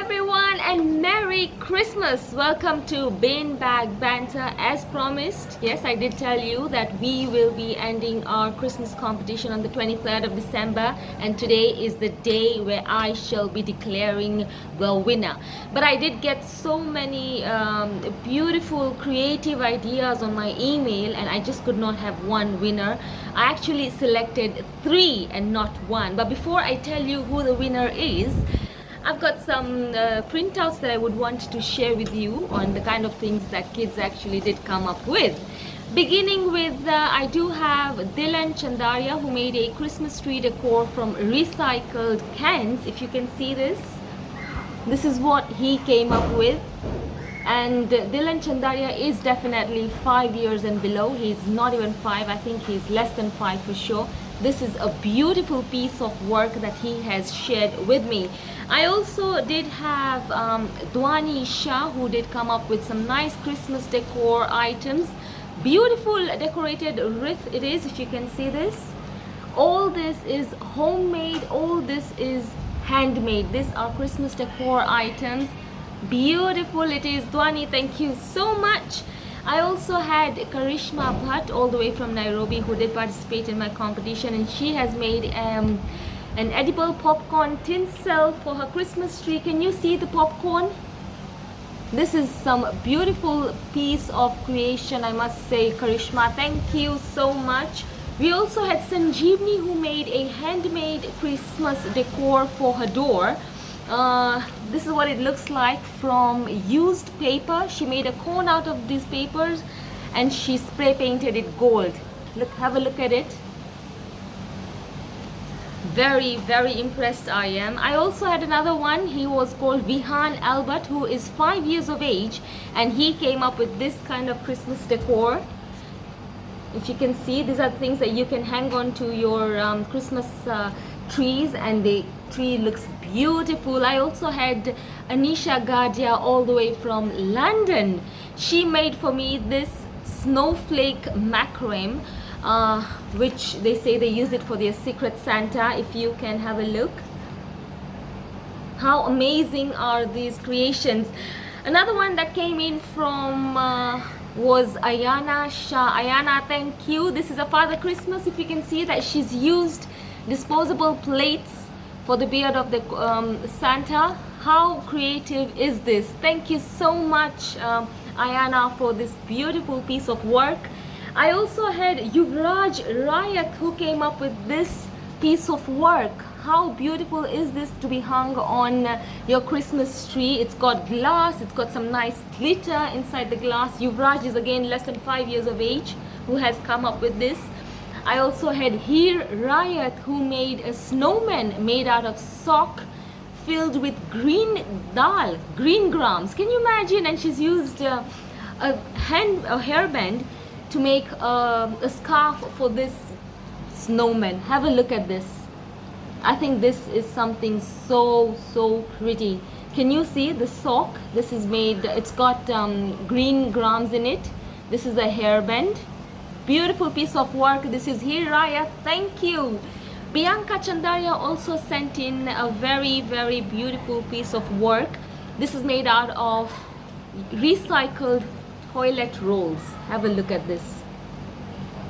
everyone and Merry Christmas. Welcome to Bin Bag Banter. As promised, yes, I did tell you that we will be ending our Christmas competition on the 23rd of December, and today is the day where I shall be declaring the winner. But I did get so many beautiful creative ideas on my email, and I just could not have one winner. I actually selected 3 and not 1. But before I tell you who the winner is, I've got some printouts that I would want to share with you on the kind of things that kids actually did come up with. Beginning with, I do have Dilan Chandaria, who made a Christmas tree decor from recycled cans. If you can see this, this is what he came up with. And Dilan Chandaria is definitely 5 years and below. He's not even 5, I think he's less than 5 for sure. This is a beautiful piece of work that he has shared with me. I also did have Dwani Shah, who did come up with some nice Christmas decor items. Beautiful decorated wreath it is, if you can see this. All this is homemade, all this is handmade. These are Christmas decor items. Beautiful it is. Dwani, thank you so much. I also had Karishma Bhatt all the way from Nairobi, who did participate in my competition, and she has made an edible popcorn tinsel for her Christmas tree. Can you see the popcorn? This is some beautiful piece of creation, I must say. Karishma, thank you so much. We also had Sanjeevni, who made a handmade Christmas decor for her door. This is what it looks like from used paper. She made a cone out of these papers and she spray painted it gold. Look, have a look at it. Very, very impressed I am. I also had another one. He was called Vihan Albert, who is 5 years of age, and he came up with this kind of Christmas decor. If you can see, these are things that you can hang on to your Christmas trees, and the tree looks beautiful. I also had Anisha Gadia all the way from London. She made for me this snowflake macrame, which they say they use it for their Secret Santa. If you can have a look, how amazing are these creations. Another one that came in from was Ayana Shah. Ayana, thank you. This is a Father Christmas. If you can see that she's used disposable plates for the beard of the Santa. How creative is this? Thank you so much, Ayana, for this beautiful piece of work. I also had Yuvraj Rayat, who came up with this piece of work. How beautiful is this to be hung on your Christmas tree? It's got glass, it's got some nice glitter inside the glass. Yuvraj is again less than 5 years of age, who has come up with this. I also had Heer Rayat, who made a snowman made out of sock filled with green dal, green grams. Can you imagine? And she's used a hairband to make a scarf for this snowman. Have a look at this. I think this is something so pretty. Can you see the sock? This is made, it's got green grams in it. This is the hairband. Beautiful piece of work. This is Heer Rayat, thank you. Bianca Chandaria also sent in a very beautiful piece of work. This is made out of recycled toilet rolls. Have a look at this.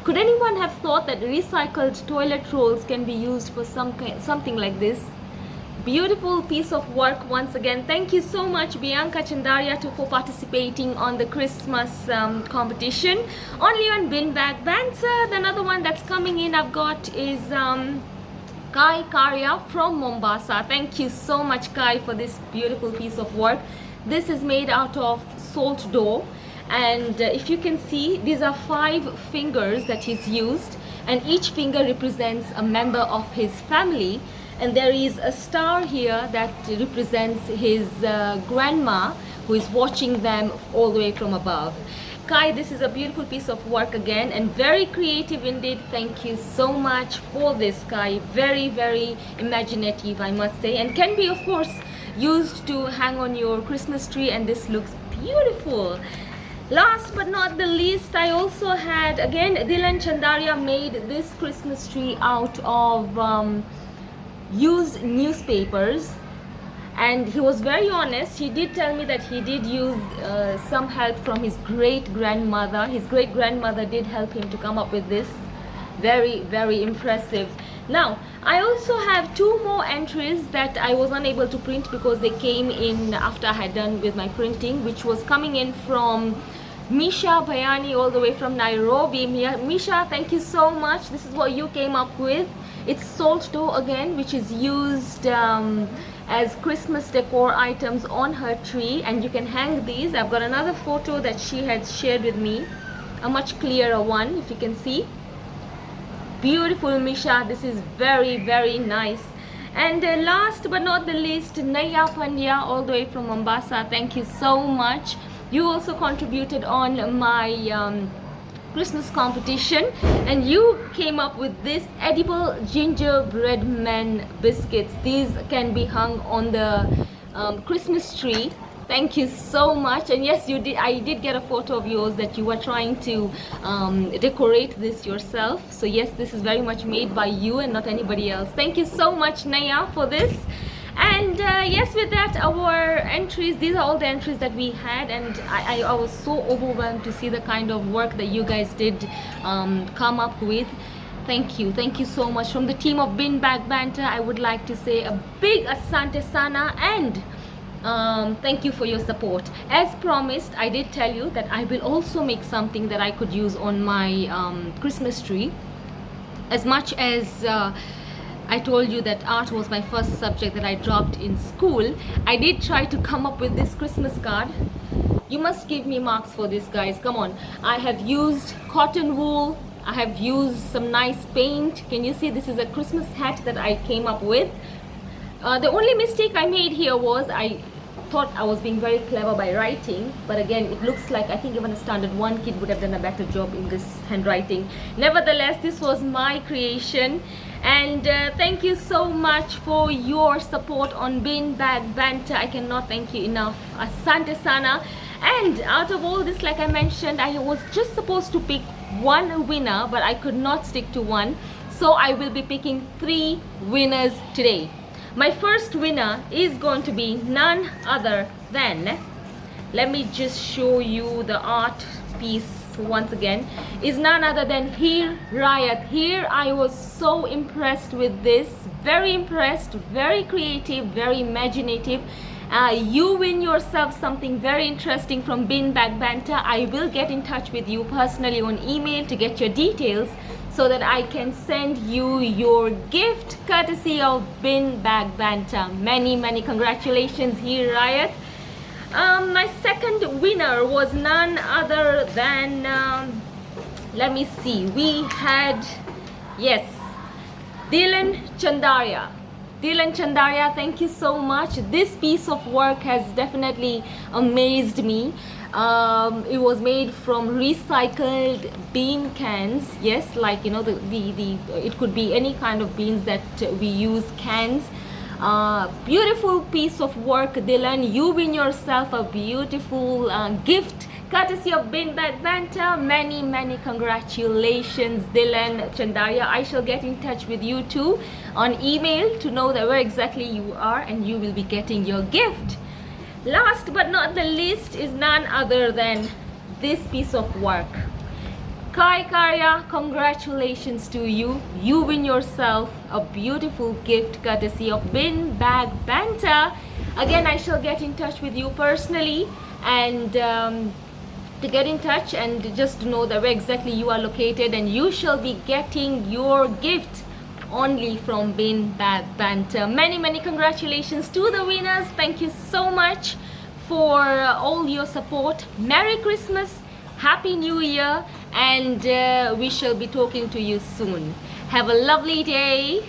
Could anyone have thought that recycled toilet rolls can be used for something like this? Beautiful piece of work once again. Thank you so much, Bianca Chandaria, for participating on the Christmas competition. Only on Bin Bag Banter. Another one that's coming in I've got is Kai Karya from Mombasa. Thank you so much, Kai, for this beautiful piece of work. This is made out of salt dough, and if you can see, these are 5 fingers that he's used, and each finger represents a member of his family. And there is a star here that represents his grandma, who is watching them all the way from above. Kai, this is a beautiful piece of work again, and very creative indeed. Thank you so much for this, Kai. Very imaginative, I must say, and can be, of course, used to hang on your Christmas tree, and this looks beautiful. Last but not the least, I also had, again, Dilan Chandaria made this Christmas tree out of used newspapers, and he was very honest. He did tell me that he did use some help from his great grandmother. His great grandmother did help him to come up with this. Very, very impressive. Now I also have two more entries that I was unable to print because they came in after I had done with my printing, which was coming in from Misha Bayani all the way from Nairobi. Misha, thank you so much. This is what you came up with. It's salt dough again, which is used as Christmas decor items on her tree, and you can hang these. I've got another photo that she had shared with me, a much clearer one, if you can see. Beautiful, Misha. This is very, very nice. And last but not the least, Naya Pandya all the way from Mombasa. Thank you so much. You also contributed on my Christmas competition, and you came up with this edible gingerbread man biscuits. These can be hung on the Christmas tree. Thank you so much. And yes, you did. I did get a photo of yours that you were trying to decorate this yourself. So yes, this is very much made by you and not anybody else. Thank you so much, Naya, for this. And yes, with that, our entries, these are all the entries that we had, and I was so overwhelmed to see the kind of work that you guys did come up with. Thank you so much. From the team of Bin Bag Banter, I would like to say a big asante sana, and thank you for your support. As promised, I did tell you that I will also make something that I could use on my Christmas tree. As much as I told you that art was my first subject that I dropped in school, I did try to come up with this Christmas card. You must give me marks for this, guys. Come on. I have used cotton wool. I have used some nice paint. Can you see? This is a Christmas hat that I came up with. The only mistake I made here was I thought I was being very clever by writing, but again, it looks like I think even a standard 1 kid would have done a better job in this handwriting. Nevertheless, this was my creation, and thank you so much for your support on Bin Bag Banter. I cannot thank you enough. Asante sana. And out of all this, like I mentioned, I was just supposed to pick one winner, but I could not stick to one, so I will be picking 3 winners today. My first winner is going to be none other than, let me just show you the art piece once again, is none other than Here Riot. Here I was so impressed with this, very impressed, very creative, very imaginative. You win yourself something very interesting from Bin Bag Banter. I will get in touch with you personally on email to get your details, so that I can send you your gift courtesy of Bin Bag Banter. Many congratulations, Here Riot. My second winner was none other than, let me see, we had, yes, Dylan Chandaria. Dylan Chandaria, thank you so much. This piece of work has definitely amazed me. It was made from recycled bean cans. Yes, like, you know, it could be any kind of beans that we use, cans. Beautiful piece of work, Dylan. You win yourself a beautiful gift courtesy of Bin Bag Banter. Many congratulations, Dylan Chandaria. I shall get in touch with you too on email to know that where exactly you are, and you will be getting your gift. Last but not the least is none other than this piece of work. Kai Karya, congratulations to you. You win yourself a beautiful gift courtesy of Bin Bag Banter. Again, I shall get in touch with you personally, and to get in touch and just to know that where exactly you are located, and you shall be getting your gift only from Bin Bag Banter. Many congratulations to the winners. Thank you so much for all your support. Merry Christmas, Happy New Year, and we shall be talking to you soon. Have a lovely day.